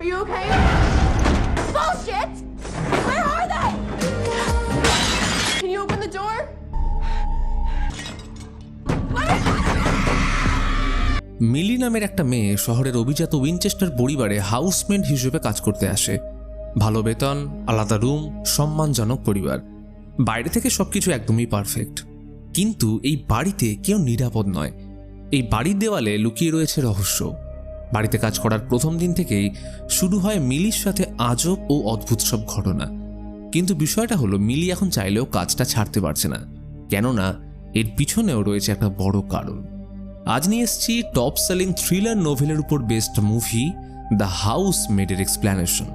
Are you okay? Bullshit! Where are they? Can you open the door? মিলি নামের একটা মেয়ে শহরের অভিজাত উইনচেস্টার পরিবারে হাউসমেট হিসেবে কাজ করতে আসে। ভালো বেতন, আলাদা রুম, সম্মানজনক পরিবার, বাইরে থেকে সবকিছু একদমই পারফেক্ট। কিন্তু এই বাড়িতে কেউ নিরাপদ নয়। এই বাড়ির দেওয়ালে লুকিয়ে রয়েছে রহস্য। বাড়িতে কাজ করার প্রথম দিন থেকেই শুরু হয় মিলির সাথে আজব ও অদ্ভুত সব ঘটনা। কিন্তু বিষয়টা হলো মিলি এখন চাইলেও কাজটা ছাড়তে পারছে না, কেননা এর পিছনেও রয়েছে একটা বড় কারণ। আজ নিয়ে এসেছি টপ সেলিং থ্রিলার নোভেলের উপর বেস্ট মুভি দ্য হাউসমেডের এক্সপ্ল্যানেশন।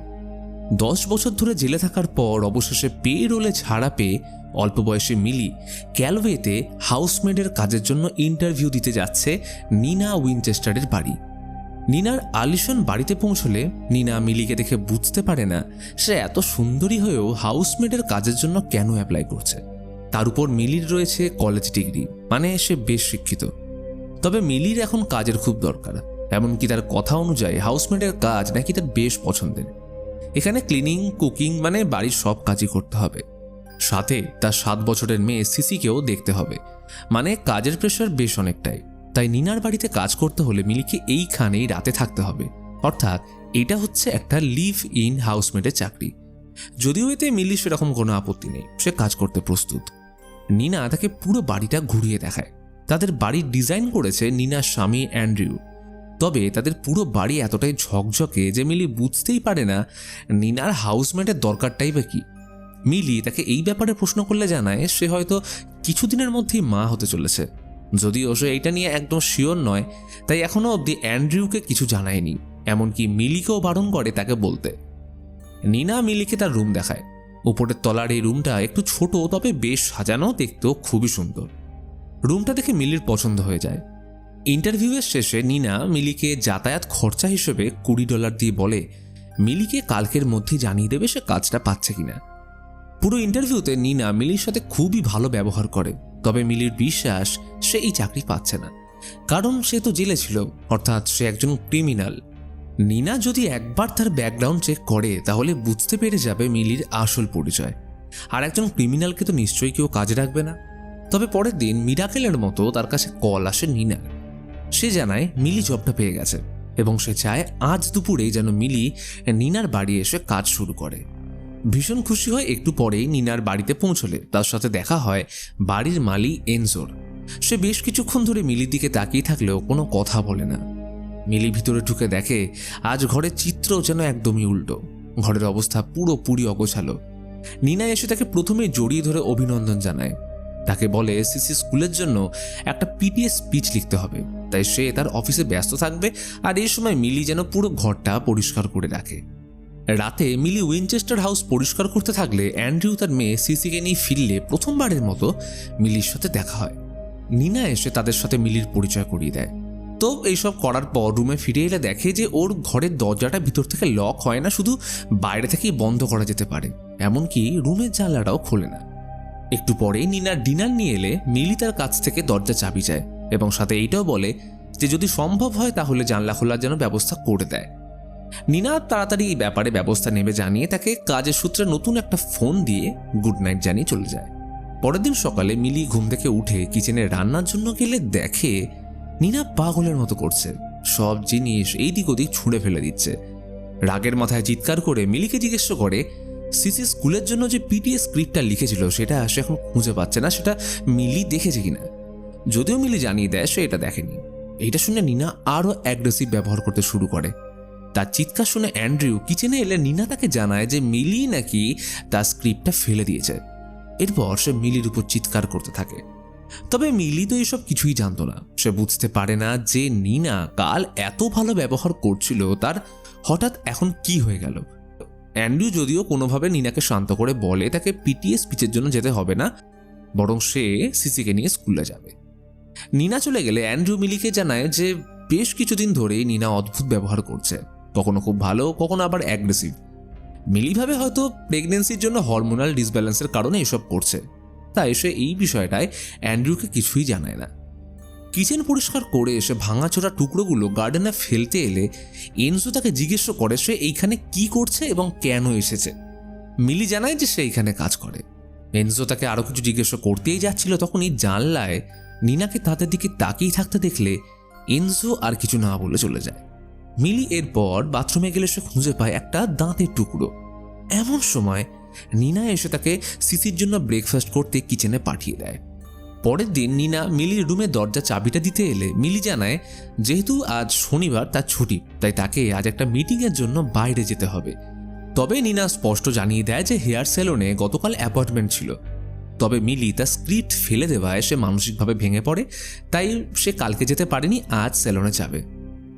10 বছর ধরে জেলে থাকার পর অবশেষে পে রোলে ছাড়া পেয়ে অল্প বয়সে মিলি ক্যালওয়েতে হাউসমেডের কাজের জন্য ইন্টারভিউ দিতে যাচ্ছে নিনা উইনচেস্টারের বাড়ি। নিনার আলিশান বাড়িতে পৌঁছলে নিনা মিলিকে দেখে বুঝতে পারে না সে এত সুন্দরী হয়েও হাউসমেডের কাজের জন্য কেন অ্যাপ্লাই করছে। তার উপর মিলির রয়েছে কলেজ ডিগ্রি, মানে সে বেশ শিক্ষিত। তবে মিলির এখন কাজের খুব দরকার, এমনকি তার কথা অনুযায়ী হাউসমেডের কাজ নাকি তার বেশ পছন্দের। এখানে ক্লিনিং, কুকিং মানে বাড়ির সব কাজই করতে হবে, সাথে তার 7 বছরের মেয়ে সিসিকেও দেখতে হবে, মানে কাজের প্রেশার বেশ অনেকটাই। তাই নিনার বাড়িতে কাজ করতে হলে মিলিকে এইখানেই রাতে থাকতে হবে, অর্থাৎ এটা হচ্ছে একটা লিভ ইন হাউসমেডের চাকরি। যদিও এতে মিলির সেরকম কোনো আপত্তি নেই, সে কাজ করতে প্রস্তুত। নিনা তাকে পুরো বাড়িটা ঘুরিয়ে দেখায়। তাদের বাড়ির ডিজাইন করেছে নিনার স্বামী অ্যান্ড্রিউ। তবে তাদের পুরো বাড়ি এতটাই ঝকঝকে যে মিলি বুঝতেই পারে না নিনার হাউসমেটের দরকারটাই বা কি। মিলি তাকে এই ব্যাপারে প্রশ্ন করলে জানায় সে হয়তো কিছুদিনের মধ্যেই মা হতে চলেছে। যদিও সে এইটা নিয়ে একদম শিওর নয়, তাই এখনো অবধি অ্যান্ড্রিউকে কিছু জানায়নি, এমনকি মিলিকেও বারণ করে তাকে বলতে। নিনা মিলিকে তার রুম দেখায়। উপরের তলার এই রুমটা একটু ছোট, তবে বেশ সাজানো, দেখতেও খুবই সুন্দর। রুমটা দেখে মিলির পছন্দ হয়ে যায়। ইন্টারভিউয়ের শেষে নিনা মিলিকে যাতায়াত খরচা হিসেবে $20 দিয়ে বলে মিলিকে কালকের মধ্যেই জানিয়ে দেবে সে কাজটা পাচ্ছে কিনা। পুরো ইন্টারভিউতে নিনা মিলির সাথে খুবই ভালো ব্যবহার করে, তবে মিলির বিশ্বাস সে এই চাকরি পাচ্ছে না, কারণ সে তো জেলে ছিল, অর্থাৎ সে একজন ক্রিমিনাল। নিনা যদি একবার তার ব্যাকগ্রাউন্ড চেক করে তাহলে বুঝতে পেরে যাবে মিলির আসল পরিচয়, আর একজন ক্রিমিনালকে তো নিশ্চয়ই কেউ কাজে রাখবে না। তবে পরের দিন মিরাকেলের মতো তার কাছে কল আসে নিনার। সে জানায় মিলি জবটা পেয়ে গেছে এবং সে চায় আজ দুপুরেই যেন মিলি নিনার বাড়ি এসে কাজ শুরু করে। ভীষণ খুশি হয়। একটু পরেই নিনার বাড়িতে পৌঁছলে তার সাথে দেখা হয় বাড়ির মালি এনজোর। সে বেশ কিছুক্ষণ ধরে মিলির দিকে তাকিয়ে থাকলেও কোনো কথা বলে না। মিলি ভিতরে ঢুকে দেখে আজ ঘরের চিত্র যেন একদমই উল্টো। ঘরের অবস্থা পুরোপুরি অগোছালো। নিনা এসে তাকে প্রথমেই জড়িয়ে ধরে অভিনন্দন জানায়। তাকে বলে সিসি স্কুলের জন্য একটা পিটিএ স্পিচ লিখতে হবে, তাই সে তার অফিসে ব্যস্ত থাকবে, আর এই সময় মিলি যেন পুরো ঘরটা পরিষ্কার করে রাখে। রাতে মিলি উইনচেস্টার হাউস পরিষ্কার করতে থাকলে অ্যান্ড্রিউ তার মেয়ে সিসিকে নিয়ে ফিরলে প্রথমবারের মতো মিলির সাথে দেখা হয়। নিনা এসে তাদের সাথে মিলির পরিচয় করিয়ে দেয়। তো এইসব করার পর রুমে ফিরে এলে দেখে যে ওর ঘরের দরজাটা ভিতর থেকে লক হয় না, শুধু বাইরে থেকেই বন্ধ করা যেতে পারে, এমনকি রুমের জানলাটাও খোলে না। একটু পরেই নিনার ডিনার নিয়ে এলে মিলি তার কাছ থেকে দরজা চাবি চায় এবং সাথে এইটাও বলে যে যদি সম্ভব হয় তাহলে জানলা খোলার জন্য ব্যবস্থা করে দেয়। নিনা তাড়াতাড়ি এই ব্যাপারে ব্যবস্থা নেবে জানিয়ে তাকে কাজের সূত্রে নতুন একটা ফোন দিয়ে গুড নাইট জানিয়ে চলে যায়। পরের দিন সকালে মিলি ঘুম থেকে উঠে কিচেনে রান্নার জন্য গেলে দেখে নিনা পাগলের মতো করছে, সব জিনিস এইদিক ওদিক ছুঁড়ে ফেলে দিচ্ছে। রাগের মাথায় চিৎকার করে মিলিকে জিজ্ঞেস করে সিসি স্কুলের জন্য যে পিটিএ স্ক্রিপ্টটা লিখেছিল সেটা সে এখন খুঁজে পাচ্ছে না, সেটা মিলি দেখেছে কিনা। যদিও মিলি জানিয়ে দেয় সে এটা দেখেনি। এইটা শুনে নিনা আরও অ্যাগ্রেসিভ ব্যবহার করতে শুরু করে। তার চিৎকার শুনে অ্যান্ড্রিউ কিচেনে এলে নিনা তাকে জানায় যে মিলি নাকি তার স্ক্রিপ্টটা ফেলে দিয়েছে। এরপর সে মিলির উপর চিৎকার করতে থাকে। তবে মিলি তো এসব কিছুই জানতো না। সে বুঝতে পারে না যে নিনা কাল এত ভালো ব্যবহার করছিল, তার হঠাৎ এখন কি হয়ে গেল। অ্যান্ড্রিউ যদিও কোনোভাবে নিনাকে শান্ত করে বলে তাকে পিটিএ স্পিচের জন্য যেতে হবে না, বরং সে সিসিকে নিয়ে স্কুলে যাবে। নিনা চলে গেলে অ্যান্ড্রিউ মিলিকে জানায় যে বেশ কিছুদিন ধরেই নিনা অদ্ভুত ব্যবহার করছে, কখনো খুব ভালো, কখনো আবার অ্যাগ্রেসিভ। মিলি ভাবে হয়তো প্রেগনেন্সির জন্য হরমোনাল ডিসব্যালেন্সের কারণে এসব করছে, তাই সে এই বিষয়টায় অ্যান্ড্রিউকে কিছুই জানায় না। কিচেন পরিষ্কার করে এসে ভাঙাচোরা টুকরোগুলো গার্ডেনে ফেলতে এলে এনজো তাকে জিজ্ঞেস করে সে এইখানে কি করছে এবং কেন এসেছে। মিলি জানায় যে সে এইখানে কাজ করে। এনজো তাকে আরো কিছু জিজ্ঞেস করতেই যাচ্ছিল, তখনই জানলায় নিনাকে তাদের দিকে তাকিয়ে থাকতে দেখলে এনজো আর কিছু না বলে চলে যায়। মিলি এরপর বাথরুমে গেলে সে খুঁজে পায় একটা দাঁতের টুকরো। এমন সময় নিনা এসে তাকে সিসির জন্য ব্রেকফাস্ট করতে কিচেনে পাঠিয়ে দেয়। পরের দিন নিনা মিলির রুমে দরজা চাবিটা দিতে এলে মিলি জানায় যেহেতু আজ শনিবার তার ছুটি, তাই তাকে আজ একটা মিটিংয়ের জন্য বাইরে যেতে হবে। তবে নিনা স্পষ্ট জানিয়ে দেয় যে হেয়ার সেলুনে গতকাল অ্যাপয়েন্টমেন্ট ছিল। তবে মিলি তার স্ক্রিপ্ট ফেলে দেওয়ায় সে মানসিকভাবে ভেঙে পড়ে, তাই সে কালকে যেতে পারেনি, আজ সেলুনে যাবে।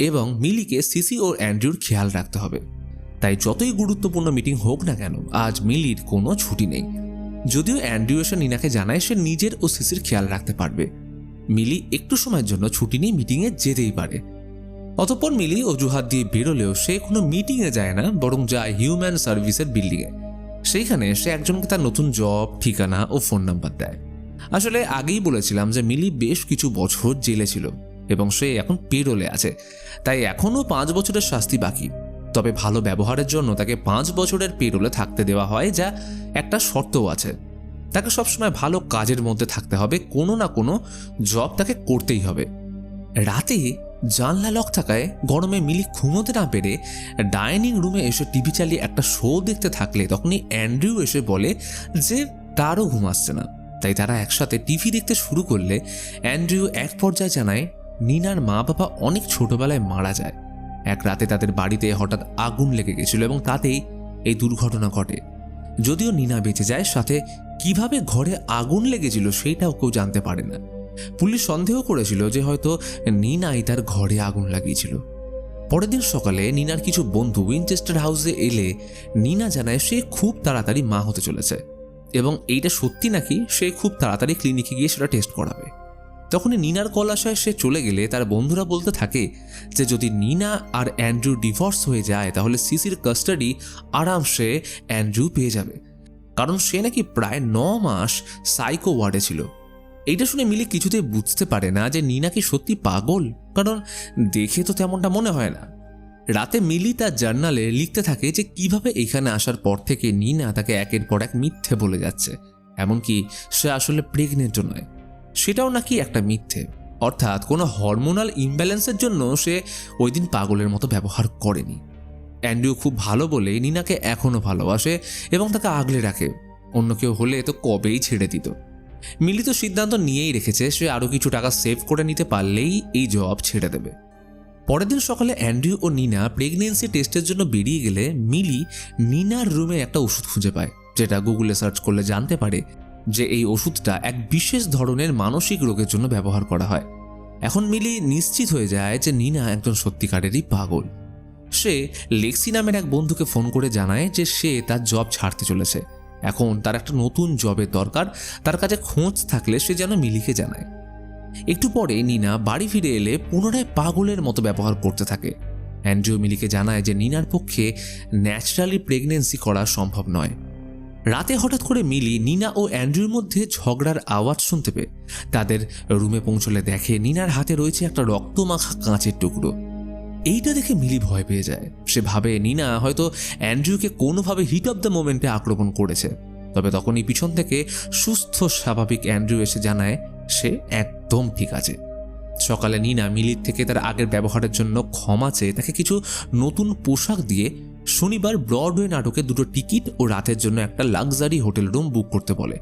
এবং মিলিকে সিসি ও অ্যান্ড্রুর খেয়াল রাখতে হবে, তাই যতই গুরুত্বপূর্ণ মিটিং হোক না কেন আজ মিলির কোনো ছুটি নেই। যদিও অ্যান্ড্রু এসে নিনাকে জানায় সে নিজের ও সিসির খেয়াল রাখতে পারবে। মিলি একটু সময়ের জন্য ছুটি নিয়ে মিটিংয়ে যেতেই পারে। অতঃপর মিলি অজুহাত দিয়ে বেরোলেও সে কোনো মিটিংয়ে যায় না, বরং যায় হিউম্যান সার্ভিসের বিল্ডিংয়ে। সেইখানে সে একজনকে তার নতুন জব, ঠিকানা ও ফোন নাম্বার দেয়। আসলে আগেই বলেছিলাম যে মিলি বেশ কিছু বছর জেলে ছিল এবং সে এখন পেরোলে আছে, তাই এখনও 5 বছরের শাস্তি বাকি। তবে ভালো ব্যবহারের জন্য তাকে 5 বছরের পেরোলে থাকতে দেওয়া হয়, যা একটা শর্তও আছে। তাকে সবসময় ভালো কাজের মধ্যে থাকতে হবে, কোনো না কোনো জব তাকে করতেই হবে। রাতে জানলা লক থাকায় গরমে মিলি ঘুমোতে না পেরে ডাইনিং রুমে এসে টিভি চালিয়ে একটা শো দেখতে থাকলে তখনই অ্যান্ড্রু এসে বলে যে তারও ঘুম আসছে না, তাই তারা একসাথে টিভি দেখতে শুরু করলে অ্যান্ড্রু এক পর্যায়ে জানায় নিনার মা বাবা অনেক ছোটবেলায় মারা যায়। এক রাতে তাদের বাড়িতে হঠাৎ আগুন লেগে গেছিল এবং তাতেই এই দুর্ঘটনা ঘটে। যদিও নিনা বেঁচে যায়, সাথে কিভাবে ঘরে আগুন লেগেছিল সেইটাও কেউ জানতে পারে না। পুলিশ সন্দেহ করেছিল যে হয়তো নিনাই তার ঘরে আগুন লাগিয়েছিল। পরের দিন সকালে নিনার কিছু বন্ধু উইনচেস্টার হাউসে এলে নিনা জানায় সে খুব তাড়াতাড়ি মা হতে চলেছে এবং এইটা সত্যি নাকি সে খুব তাড়াতাড়ি ক্লিনিকে গিয়ে সেটা টেস্ট করাবে। তখনই নিনার কল আসায় সে চলে গেলে তার বন্ধুরা বলতে থাকে যে যদি নিনা আর অ্যান্ড্রু ডিভোর্স হয়ে যায় তাহলে সিসির কাস্টাডি আরামসে অ্যান্ড্রু পেয়ে যাবে, কারণ সে নাকি প্রায় 9 মাস সাইকো ওয়ার্ডে ছিল। এইটা শুনে মিলি কিছুতেই বুঝতে পারে না যে নিনা কি সত্যি পাগল, কারণ দেখে তো তেমনটা মনে হয় না। রাতে মিলি তার জার্নালে লিখতে থাকে যে কিভাবে এখানে আসার পর থেকে নিনা তাকে একের পর এক মিথ্যে বলে যাচ্ছে, এমনকি সে আসলে প্রেগনেন্টও নয়, সেটাও নাকি একটা মিথ্যে। অর্থাৎ কোনো হরমোনাল ইমব্যালেন্সের জন্য সে ওই দিন পাগলের মতো ব্যবহার করেনি। অ্যান্ড্রু খুব ভালো বলে নিনাকে এখনও ভালোবাসে এবং তাকে আগলে রাখে, অন্য কেউ হলে তো কবেই ছেড়ে দিত। মিলি তো সিদ্ধান্ত নিয়েই রেখেছে সে আরও কিছু টাকা সেভ করে নিতে পারলেই এই জব ছেড়ে দেবে। পরের দিন সকালে অ্যান্ড্রু ও নিনা প্রেগনেন্সি টেস্টের জন্য বেরিয়ে গেলে মিলি নিনার রুমে একটা ওষুধ খুঁজে পায়, যেটা গুগলে সার্চ করলে জানতে পারে যে এই ওষুধটা এক বিশেষ ধরনের মানসিক রোগের জন্য ব্যবহার করা হয়। এখন মিলি নিশ্চিত হয়ে যায় যে নিনা একজন সত্যিকারেরই পাগল। সে লেক্সি নামের এক বন্ধুকে ফোন করে জানায় যে সে তার জব ছাড়তে চলেছে, এখন তার একটা নতুন জবের দরকার, তার কাছে খোঁজ থাকলে সে যেন মিলিকে জানায়। একটু পরে নিনা বাড়ি ফিরে এলে পুনরায় পাগলের মতো ব্যবহার করতে থাকে। অ্যান্ড্রু মিলিকে জানায় যে নিনার পক্ষে ন্যাচারালি প্রেগনেন্সি করা সম্ভব নয়। রাতে হঠাৎ করে মিলি নিনা ও অ্যান্ড্রুর মধ্যে ঝগড়ার আওয়াজ শুনতে পেয়ে তাদের রুমে পৌঁছলে দেখে নিনার হাতে রয়েছে একটা রক্তমাখা কাঁচের টুকরো। এইটা দেখে মিলি ভয় পেয়ে যায়। সে ভাবে নিনা হয়তো অ্যান্ড্রুকে কোনোভাবে হিট অফ দ্য মোমেন্টে আক্রমণ করেছে। তবে তখনই পিছন থেকে সুস্থ স্বাভাবিক অ্যান্ড্রু এসে জানায় সে একদম ঠিক আছে। সকালে নিনা মিলির থেকে তার আগের ব্যবহারের জন্য ক্ষমা চেয়ে তাকে কিছু নতুন পোশাক দিয়ে শনিবার ব্রডওয়ে নাটকে 2টো টিকিট ও রাতের জন্য একটা লাক্সারি হোটেল রুম বুক করতে বলে,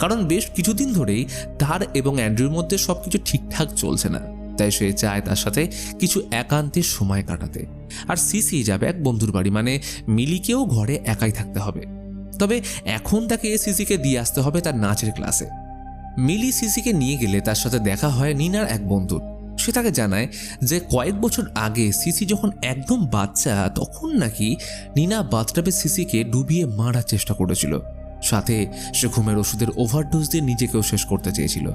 কারণ বেশ কিছুদিন ধরেই তার এবং অ্যান্ড্রুর মধ্যে সবকিছু ঠিকঠাক চলছে না, তাই সে চায় তার সাথে কিছু একান্তের সময় কাটাতে। আর সিসি যাবে এক বন্ধুর বাড়ি, মানে মিলিকেও ঘরে একাই থাকতে হবে। তবে এখন তাকে সিসিকে দিয়ে আসতে হবে তার নাচের ক্লাসে। মিলি সিসিকে নিয়ে গেলে তার সাথে দেখা হয় নিনার এক বন্ধুর। সে তাকে জানায় যে কয়েক বছর আগে সিসি যখন একদম বাচ্চা তখন নাকি নিনা বাথটাবে সিসিকে ডুবিয়ে মারার চেষ্টা করেছিল, সাথে সে ঘুমের ওষুধের ওভারডোজ দিয়ে নিজেকেও শেষ করতে চেয়েছিল।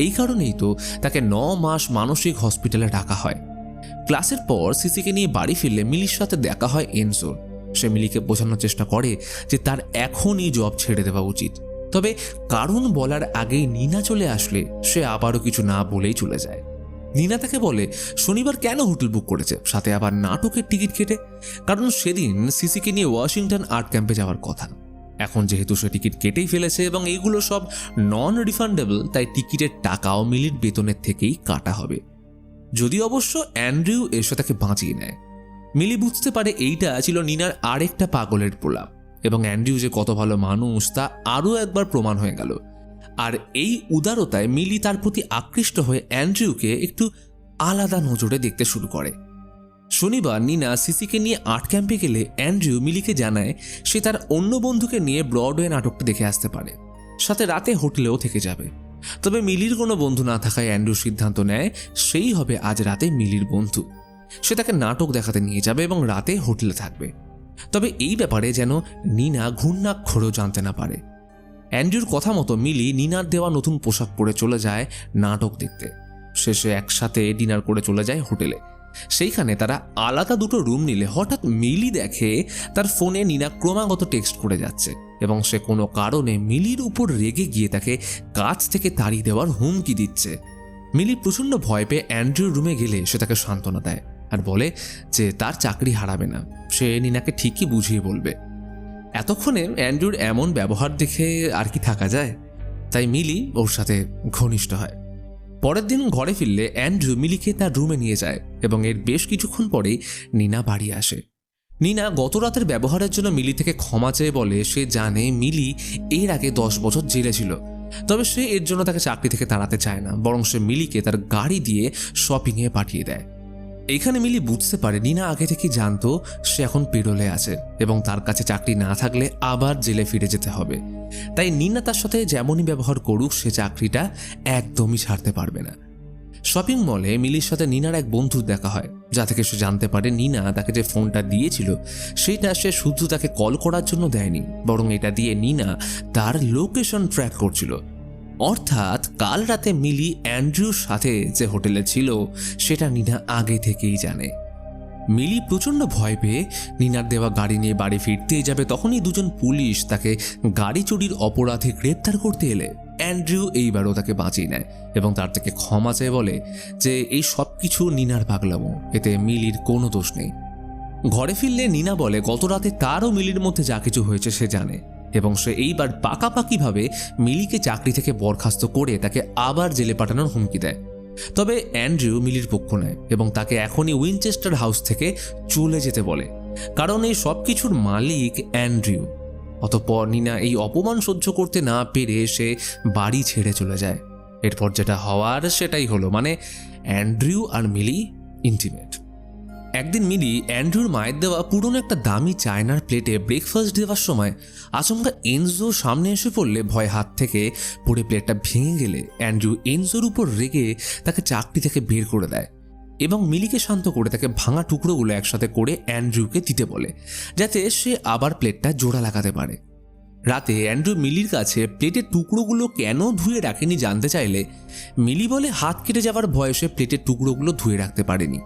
এই কারণেই তো তাকে 9 মাস মানসিক হসপিটালে রাখা হয়। ক্লাসের পর সিসিকে নিয়ে বাড়ি ফিরলে মিলির সাথে দেখা হয় এনজোর। সে মিলিকে বোঝানোর চেষ্টা করে যে তার এখনই জব ছেড়ে দেওয়া উচিত, তবে কারণ বলার আগেই নিনা চলে আসলে সে আবারও কিছু না বলেই চলে যায়। নিনা তাকে বলে শনিবার কেন হোটেল বুক করেছে, সাথে আবার নাটকের টিকিট কেটে, কারণ সেদিন সিসিকে নিয়ে ওয়াশিংটন আর্ট ক্যাম্পে যাওয়ার কথা। এখন যেহেতু সে টিকিট কেটেই ফেলেছে এবং এইগুলো সব নন রিফান্ডেবল, তাই টিকিটের টাকাও মিলির বেতনের থেকেই কাটা হবে। যদি অবশ্য অ্যান্ড্রিউ এসে তাকে বাঁচিয়ে নেয়। মিলি বুঝতে পারে এইটা ছিল নিনার আরেকটা পাগলের প্রলাপ, এবং অ্যান্ড্রিউ যে কত ভালো মানুষ তা আরও একবার প্রমাণ হয়ে গেল। আর এই উদারতায় মিলি তার প্রতি আকৃষ্ট হয়ে অ্যান্ড্রিউকে একটু আলাদা নজরে দেখতে শুরু করে। শনিবার নিনা সিসিকে নিয়ে আর্ট ক্যাম্পে গেলে অ্যান্ড্রিউ মিলিকে জানায় সে তার অন্য বন্ধুকে নিয়ে ব্রডওয়ে নাটকটা দেখে আসতে পারে, সাথে রাতে হোটেলেও থেকে যাবে। তবে মিলির কোনো বন্ধু না থাকায় অ্যান্ড্রিউ সিদ্ধান্ত নেয় সেই হবে আজ রাতে মিলির বন্ধু। সে তাকে নাটক দেখাতে নিয়ে যাবে এবং রাতে হোটেলে থাকবে। তবে এই ব্যাপারে যেন নিনা ঘূর্ণাক্ষরেও জানতে না পারে। অ্যান্ড্রিউর কথা মতো মিলি নিনার দেওয়া নতুন পোশাক পরে চলে যায় নাটক দেখতে। শেষে একসাথে ডিনার করে চলে যায় হোটেলে। সেইখানে তারা আলাদা দুটো রুম নিলে হঠাৎ মিলি দেখে তার ফোনে নিনা ক্রমাগত টেক্সট করে যাচ্ছে এবং সে কোনো কারণে মিলির উপর রেগে গিয়ে তাকে কাছ থেকে তাড়িয়ে দেওয়ার হুমকি দিচ্ছে। মিলি প্রচণ্ড ভয় পেয়ে অ্যান্ড্রিউর রুমে গেলে সে তাকে সান্ত্বনা দেয় আর বলে যে তার চাকরি হারাবে না, সে নিনাকে ঠিকই বুঝিয়ে বলবে। এতক্ষণে অ্যান্ড্রিউর এমন ব্যবহার দেখে আর কি থাকা যায়, তাই মিলি ওর সাথে ঘনিষ্ঠ হয়। পরের দিন ঘরে ফিরলে অ্যান্ড্রু মিলিকে তার রুমে নিয়ে যায় এবং এর বেশ কিছুক্ষণ পরেই নিনা বাড়ি আসে। নিনা গত রাতের ব্যবহারের জন্য মিলি থেকে ক্ষমা চেয়ে বলে সে জানে মিলি এর আগে 10 বছর জেলে ছিল, তবে সে এর জন্য তাকে চাকরি থেকে তাড়াতে চায় না, বরং সে মিলিকে তার গাড়ি দিয়ে শপিংয়ে পাঠিয়ে দেয়। এইখানে মিলি বুঝতে পারে নিনা আগে থেকেই জানতো সে এখন পেরোলে আছে এবং তার কাছে চাকরি না থাকলে আবার জেলে ফিরে যেতে হবে। তাই নিনা তার সাথে যেমনই ব্যবহার করুক সে চাকরিটা একদমই ছাড়তে পারবে না। শপিং মলে মিলির সাথে নিনার এক বন্ধুর দেখা হয়, যা থেকে সে জানতে পারে নিনা তাকে যে ফোনটা দিয়েছিল সেটা সে শুধু তাকে কল করার জন্য দেয়নি, বরং এটা দিয়ে নিনা তার লোকেশন ট্র্যাক করছিল। অর্থাৎ কাল রাতে মিলি অ্যান্ড্রিউর সাথে যে হোটেলে ছিল সেটা নিনা আগে থেকেই জানে। মিলি প্রচণ্ড ভয় পেয়ে নিনার দেওয়া গাড়ি নিয়ে বাড়ি ফিরতেই যাবে, তখনই দুজন পুলিশ তাকে গাড়ি চুরির অপরাধে গ্রেপ্তার করতে এলে অ্যান্ড্রিউ এইবারও তাকে বাঁচিয়ে নেয় এবং তার থেকে ক্ষমা চেয়ে বলে যে এই সব কিছু নিনার পাগলামো, এতে মিলির কোনো দোষ নেই। ঘরে ফিরলে নিনা বলে গত রাতে তারও মিলির মধ্যে যা কিছু হয়েছে সে জানে এবং সে এইবার পাকাপাকিভাবে মিলিকে চাকরি থেকে বরখাস্ত করে তাকে আবার জেলে পাঠানোর হুমকি দেয়। তবে অ্যান্ড্রিউ মিলির পক্ষ নেয় এবং তাকে এখনই উইনচেস্টার হাউস থেকে চলে যেতে বলে, কারণ এই সব কিছুর মালিক অ্যান্ড্রিউ। অতঃপর নিনা এই অপমান সহ্য করতে না পেরে সে বাড়ি ছেড়ে চলে যায়। এরপর যেটা হওয়ার সেটাই হলো, মানে অ্যান্ড্রিউ আর মিলি ইন্টিমেট। একদিন মিলি অ্যান্ড্রিউর মায়ের দেওয়া পুরনো একটা দামি চায়নার প্লেটে ব্রেকফাস্ট দেওয়ার সময় আচমকা এনজো সামনে এসে পড়লে ভয় হাত থেকে পড়ে প্লেটটা ভেঙে গেলে অ্যান্ড্রিউ এনজোর উপর রেগে তাকে চাকরি থেকে বের করে দেয় এবং মিলিকে শান্ত করে তাকে ভাঙা টুকরোগুলো একসাথে করে অ্যান্ড্রিউকে দিতে বলে, যাতে সে আবার প্লেটটা জোড়া লাগাতে পারে। রাতে অ্যান্ড্রিউ মিলির কাছে প্লেটের টুকরোগুলো কেন ধুয়ে রাখেনি জানতে চাইলে মিলি বলে হাত কেটে যাওয়ার ভয়ে সে প্লেটের টুকরোগুলো ধুয়ে রাখতে পারেনি।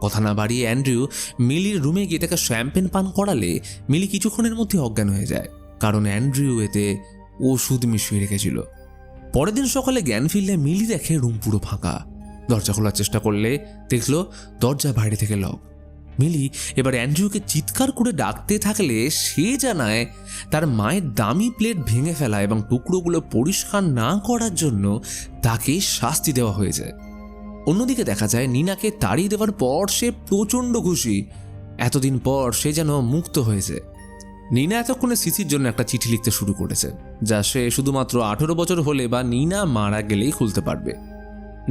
কথা না বাড়িয়ে অ্যান্ড্রিউ মিলির রুমে গিয়ে তাকে শ্যাম্পেন পান করালে মিলি কিছুক্ষণের মধ্যে অজ্ঞান হয়ে যায়, কারণ অ্যান্ড্রিউ এতে ওষুধ মিশিয়ে রেখেছিল। পরের দিন সকালে জ্ঞান ফিরলে মিলি দেখে রুম পুরো ফাঁকা। দরজা খোলার চেষ্টা করলে দেখল দরজা বাইরে থেকে লক। মিলি এবার অ্যান্ড্রিউকে চিৎকার করে ডাকতে থাকলে সে জানায় তার মায়ের দামি প্লেট ভেঙে ফেলা এবং টুকরোগুলো পরিষ্কার না করার জন্য তাকে শাস্তি দেওয়া হয়েছে। অন্যদিকে দেখা যায় নিনাকে তাড়িয়ে দেওয়ার পর সে প্রচণ্ড খুশি, এতদিন পর সে যেন মুক্ত হয়েছে। নিনা এতক্ষণে সিসির জন্য একটা চিঠি লিখতে শুরু করেছে, যা সে শুধুমাত্র 18 বছর হলে বা নিনা মারা গেলেই খুলতে পারবে।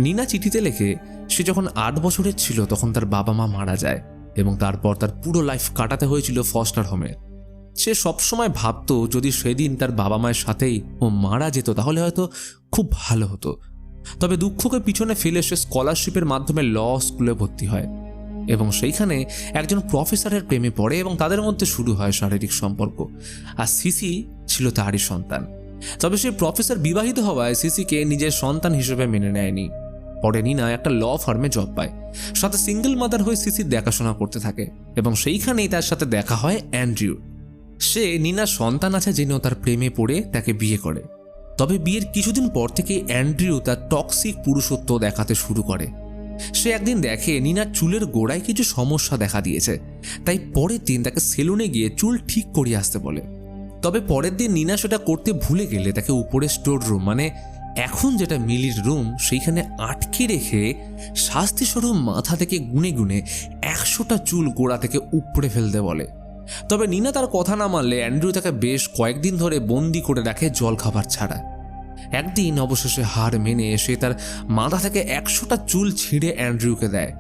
নিনা চিঠিতে লেখে সে যখন 8 বছরের ছিল তখন তার বাবা মা মারা যায় এবং তারপর তার পুরো লাইফ কাটাতে হয়েছিল ফস্টার হোমে। সে সবসময় ভাবতো যদি সেদিন তার বাবা মায়ের সাথেই ও মারা যেত তাহলে হয়তো খুব ভালো হতো। তবে দুঃখকে পিছনে ফেলে সে স্কলারশিপের মাধ্যমে ল স্কুলে ভর্তি হয় এবং সেইখানে একজন প্রফেসরের প্রেমে পড়ে এবং তাদের মধ্যে শুরু হয় শারীরিক সম্পর্ক। আর সিসি ছিল তারই সন্তান। তবে সেই প্রফেসর বিবাহিত হওয়ায় সিসিকে নিজের সন্তান হিসেবে মেনে নেয়নি। পরে নিনা একটা ল ফার্মে জব পায়, সাথে সিঙ্গেল মাদার হয়ে সিসির দেখাশোনা করতে থাকে এবং সেইখানেই তার সাথে দেখা হয় অ্যান্ড্রিউ। সে নিনার সন্তান আছে জেনেও তার প্রেমে পড়ে তাকে বিয়ে করে। তবে বিয়ের কিছুদিন পর থেকে অ্যান্ড্রিউ তার টক্সিক পুরুষত্ব দেখাতে শুরু করে। সে একদিন দেখে নিনার চুলের গোড়ায় কিছু সমস্যা দেখা দিয়েছে, তাই পরের দিন তাকে সেলুনে গিয়ে চুল ঠিক করিয়ে আসতে বলে। তবে পরের দিন নিনা সেটা করতে ভুলে গেলে তাকে উপরে স্টোর রুম, মানে এখন যেটা মিলির রুম, সেইখানে আটকে রেখে শাস্তিস্বরূপ মাথা থেকে গুনে গুনে 100টা চুল গোড়া থেকে উপড়ে ফেলতে বলে। তবে নিনা তার কথা না মানলে অ্যান্ড্রু তাকে বেশ কয়েকদিন ধরে বন্দি করে রাখে জল খাবার ছাড়া। একদিন অবশেষে হার মেনে সে তার মাথা থেকে 100টা চুল ছিঁড়ে অ্যান্ড্রুকে দেয়।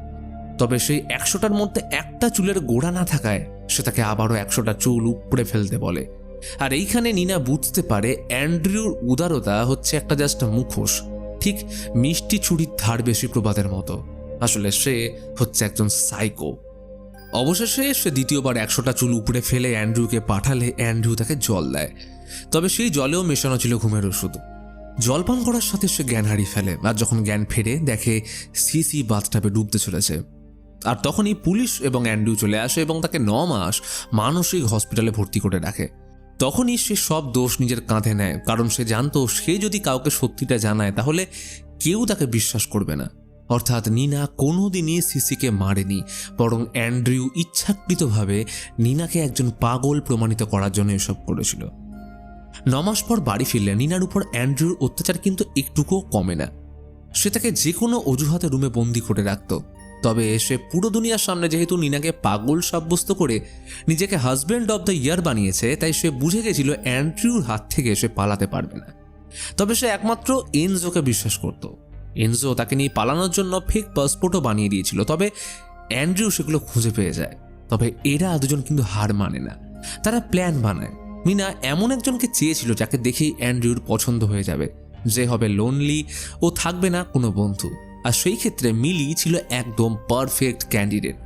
তবে সেই 100টার মধ্যে একটা চুলের গোড়া না থাকায় সে তাকে আবারও 100টা চুল উপড়ে ফেলতে বলে। আর এইখানে নিনা বুঝতে পারে অ্যান্ড্রুর উদারতা হচ্ছে একটা জাস্ট মুখোশ, ঠিক মিষ্টি ছুরির ধার বেশি প্রবাদের মতো। আসলে সে হচ্ছে একজন সাইকো। অবশেষে সে দ্বিতীয়বার 100টা চুল উপড়ে ফেলে অ্যান্ড্রুকে পাঠালে অ্যান্ড্রু তাকে জল দেয়। তবে সেই জলেও মেশানো ছিল ঘুমের ওষুধ। জলপান করার সাথে সে জ্ঞান হারিয়ে ফেলে, আর যখন জ্ঞান ফেরে দেখে সিসি বাথটাবে ডুবতে চলেছে। আর তখনই পুলিশ এবং অ্যান্ড্রু চলে আসে এবং তাকে 9 মাস মানসিক হসপিটালে ভর্তি করে রাখে। তখনই সে সব দোষ নিজের কাঁধে নেয়, কারণ সে জানতো সে যদি কাউকে সত্যিটা জানায় তাহলে কেউ তাকে বিশ্বাস করবে না। অর্থাৎ নিনা কোনোদিনই সিসিকে মারেনি, বরং অ্যান্ড্রু ইচ্ছাকৃতভাবে নিনাকে একজন পাগল প্রমাণিত করার জন্য এসব করেছিল। 9 মাস পর বাড়ি ফিরলে নিনার উপর অ্যান্ড্রুর অত্যাচার কিন্তু একটুকুও কমে না। সে তাকে যে কোনো অজুহাতে রুমে বন্দি করে রাখত। তবে সে পুরো দুনিয়ার সামনে যেহেতু নিনাকে পাগল সাব্যস্ত করে নিজেকে হাজব্যান্ড অব দ্য ইয়ার বানিয়েছে, তাই সে বুঝে গেছিল অ্যান্ড্রুর হাত থেকে সে পালাতে পারবে না। তবে সে একমাত্র এনজোকে বিশ্বাস করত। এনজো তাকে নিয়ে পালানোর জন্য ফেক পাসপোর্টও বানিয়ে দিয়েছিল। তবে অ্যান্ড্রু সেগুলো খুঁজে পেয়ে যায়। তবে এরা দুজন কিন্তু হার মানে না, তারা প্ল্যান বানায়। নিনা এমন একজনকে চেয়েছিল যাকে দেখেই অ্যান্ড্রুর পছন্দ হয়ে যাবে, যে হবে লোনলি ও থাকবে না কোনো বন্ধু। আর সেই ক্ষেত্রে মিলি ছিল একদম পারফেক্ট ক্যান্ডিডেট।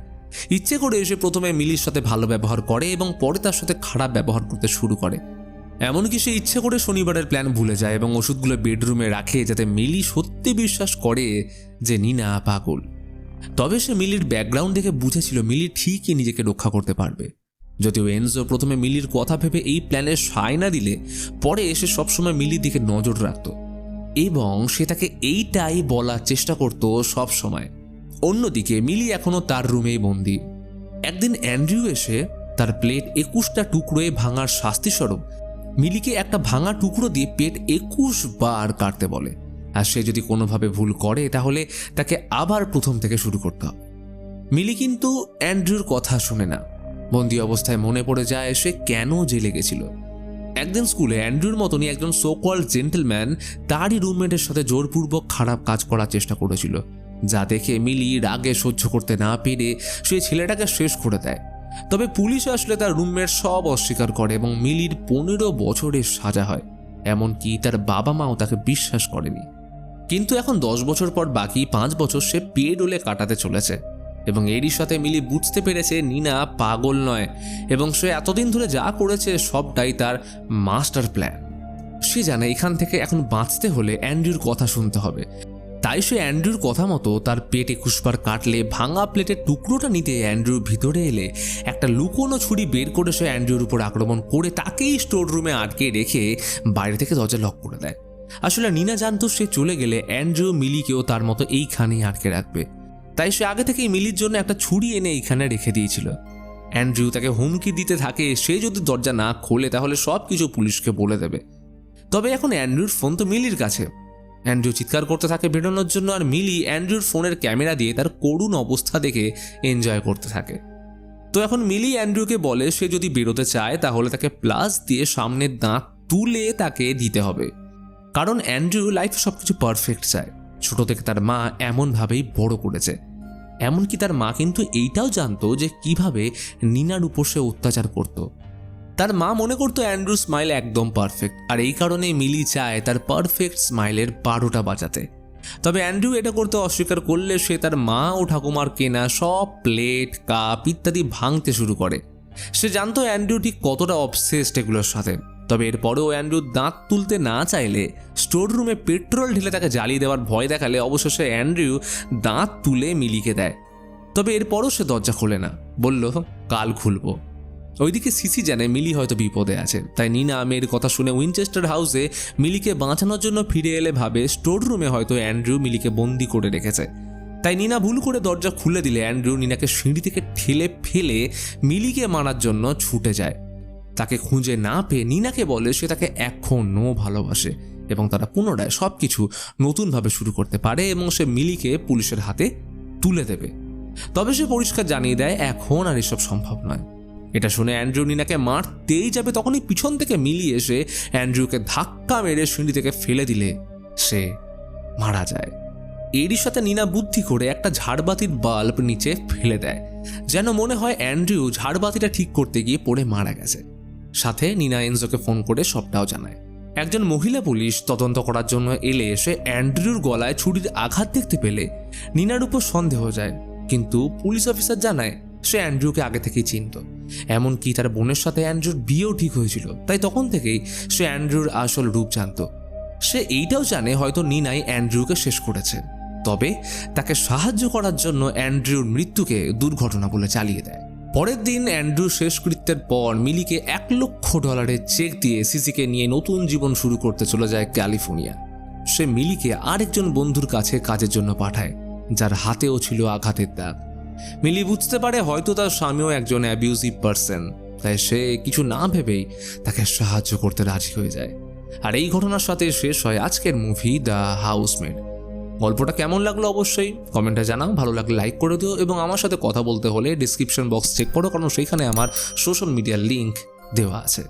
ইচ্ছে করে সে প্রথমে মিলির সাথে ভালো ব্যবহার করে এবং পরে তার সাথে খারাপ ব্যবহার করতে শুরু করে। এমনকি সে ইচ্ছে করে শনিবারের প্ল্যান ভুলে যায় এবং ওষুধগুলো বেডরুমে রাখে, যাতে মিলি সত্যি বিশ্বাস করে যে নিনা পাগল। তবে সে মিলির ব্যাকগ্রাউন্ড দেখে বুঝেছিল মিলি ঠিকই নিজেকে রক্ষা করতে পারবে। যদিও এনজো প্রথমে মিলির কথা ভেবে এই প্ল্যানে সায় না দিলে, পরে এসে সবসময় মিলির দিকে নজর রাখত এবং সে তাকে এইটাই বলার চেষ্টা করত সব সময়। অন্যদিকে মিলি এখনো তার রুমেই বন্দি। একদিন অ্যান্ড্রু এসে তার প্লেট 21টা টুকরোয় ভাঙার শাস্তিস্বরূপ মিলিকে একটা ভাঙা টুকরো দিয়ে পেট 21 বার কাটতে বলে। আর সে যদি কোনোভাবে ভুল করে তাহলে তাকে আবার প্রথম থেকে শুরু করতে হবে। মিলি কিন্তু অ্যান্ড্রুর কথা শুনে না। বন্দি অবস্থায় মনে পড়ে যায় সে কেন জেলে গেছিল। একদিন স্কুলে অ্যান্ড্রুর মতনই একজন সো কল্ড জেন্টলম্যান তারই রুমমেটের সাথে জোরপূর্বক খারাপ কাজ করার চেষ্টা করেছিল, যা দেখে মিলি রাগে সহ্য করতে না পেরে সে ছেলেটাকে শেষ করে দেয়। তবে পুলিশ আসলে তার রুমমেট সব অস্বীকার করে এবং মিলির 15 বছরের সাজা হয়। এমনকি তার বাবা মাও তাকে বিশ্বাস করেনি। কিন্তু এখন 10 বছর পর বাকি 5 বছর সে পেডোলে কাটাতে চলেছে এবং এরই সাথে মিলি বুঝতে পেরেছে নিনা পাগল নয় এবং সে এতদিন ধরে যা করেছে সবটাই তার মাস্টার প্ল্যান। সে জানে এখান থেকে এখন বাঁচতে হলে অ্যান্ড্রুর কথা শুনতে হবে। তাই সে অ্যান্ড্রুর কথা মতো তার পেট 21 বার কাটলে ভাঙা প্লেটের টুকরোটা নিতে অ্যান্ড্রুর ভিতরে এলে একটা লুকোনো ছুরি বের করে সে অ্যান্ড্রুর উপর আক্রমণ করে তাকেই স্টোর রুমে আটকে রেখে বাইরে থেকে দরজা লক করে দেয়। আসলে নিনা জানতো সে চলে গেলে অ্যান্ড্রু মিলিকেও তার মতো এইখানেই আটকে রাখবে, তাই সে আগে থেকেই মিলির জন্য একটা ছুরি এনে এইখানে রেখে দিয়েছিল। অ্যান্ড্রু তাকে হুমকি দিতে থাকে সে যদি দরজা না খোলে তাহলে সব কিছু পুলিশকে বলে দেবে। তবে এখন অ্যান্ড্রুর ফোন তো মিলির কাছে। অ্যান্ড্রু চিৎকার করতে থাকে বেরোনোর জন্য, আর মিলি অ্যান্ড্রুর ফোনের ক্যামেরা দিয়ে তার করুণ অবস্থা দেখে এনজয় করতে থাকে। তো এখন মিলি অ্যান্ড্রুকে বলে সে যদি বেরোতে চায় তাহলে তাকে প্লাস দিয়ে সামনের দাঁত তুলে তাকে দিতে হবে, কারণ অ্যান্ড্রু লাইফে সবকিছু পারফেক্ট চায়। ছোট থেকে তার মা এমনভাবেই বড় করেছে। এমনকি তার মা কিন্তু এইটাও জানতো যে কিভাবে নিনার উপর সে অত্যাচার করত। তার মা মনে করতো অ্যান্ড্রু স্মাইল একদম পারফেক্ট, আর এই কারণে মিলি চায় তার পারফেক্ট স্মাইলের 12টা বাজাতে। তবে অ্যান্ড্রু এটা করতে অস্বীকার করলে সে তার মা ও ঠাকুমার কেনা সব প্লেট কাপ ইত্যাদি ভাঙতে শুরু করে। সে জানতো অ্যান্ড্রু ঠিক কতটা অবসেসড এগুলোর সাথে। তবে এরপরেও অ্যান্ড্রু দাঁত তুলতে না চাইলে স্টোর রুমে পেট্রোল ঢেলে তাকে জ্বালিয়ে দেওয়ার ভয় দেখালে অবশেষে অ্যান্ড্রু দাঁত তুলে মিলিকে দেয়। তবে এরপরও সে দরজা খোলে না, বলল কাল খুলবো। ওইদিকে সিসি জানে মিলি হয়তো বিপদে আছে, তাই নিনা মেয়ের কথা শুনে উইনচেস্টার হাউসে মিলিকে বাঁচানোর জন্য ফিরে এলে ভাবে স্টোর রুমে হয়তো অ্যান্ড্রু মিলিকে বন্দি করে রেখেছে। তাই নিনা ভুল করে দরজা খুলে দিলে অ্যান্ড্রু নিনাকে সিঁড়ি থেকে ঠেলে ফেলে মিলিকে মারার জন্য ছুটে যায়। তাকে খুঁজে না পেয়ে নিনাকে বলে সে তাকে এখনও ভালোবাসে এবং তারা পুনরায় সবকিছু নতুনভাবে শুরু করতে পারে এবং সে মিলিকে পুলিশের হাতে তুলে দেবে। তবে সে পরিষ্কার জানিয়ে দেয় এখন আর এসব সম্ভব নয়। এটা শুনে অ্যান্ড্রু নিনাকে মারতেই যাবে, তখনই পিছন থেকে মিলি এসে অ্যান্ড্রুকে ধাক্কা মেরে সিঁড়ি থেকে ফেলে দিলে সে মারা যায়। এরই সাথে নিনা বুদ্ধি করে একটা ঝাড়বাতির বাল্ব নিচে ফেলে দেয়, যেন মনে হয় অ্যান্ড্রু ঝাড়বাতিটা ঠিক করতে গিয়ে পড়ে মারা গেছে। সাথে নিনা এনজোকে ফোন করে সবটাও জানায়। একজন মহিলা পুলিশ তদন্ত করার জন্য এলে এসে অ্যান্ড্রুর গলায় ছুরির আঘাত দেখতে পেলে নিনার উপর সন্দেহ যায়, কিন্তু পুলিশ অফিসার জানায় সে অ্যান্ড্রুকে আগে থেকেই চিনত। এমনকি তার বোনের সাথে অ্যান্ড্রুর বিয়েও ঠিক হয়েছিল, তাই তখন থেকেই সে অ্যান্ড্রুর আসল রূপ জানত। সে এইটাও জানে হয়তো নিনাই অ্যান্ড্রুকে শেষ করেছে, তবে তাকে সাহায্য করার জন্য অ্যান্ড্রুর মৃত্যুকে দুর্ঘটনা বলে চালিয়ে দেয়। পরের দিন অ্যান্ড্রু শেষকৃত্যের পর মিলিকে $1 লক্ষ চেক দিয়ে সিসিকে নিয়ে নতুন জীবন শুরু করতে চলে যায় ক্যালিফোর্নিয়া। সে মিলিকে আরেকজন বন্ধুর কাছে কাজের জন্য পাঠায়, যার হাতেও ছিল আঘাতের দাগ। মিলি বুঝতে পারে হয়তো তার স্বামীও একজন অ্যাবিউজিভ পারসন, তাই সে কিছু না ভেবেই তাকে সাহায্য করতে রাজি হয়ে যায়। আর এই ঘটনার সাথে শেষ হয় আজকের মুভি দ্য হাউসমেড। গল্পটা কেমন লাগলো অবশ্যই কমেন্টে জানাও, ভালো লাগলে লাইক করে দিও এবং আমার সাথে কথা বলতে হলে ডিসক্রিপশন বক্স চেক করো, কারণ সেইখানে আমার সোশ্যাল মিডিয়ার লিঙ্ক দেওয়া আছে।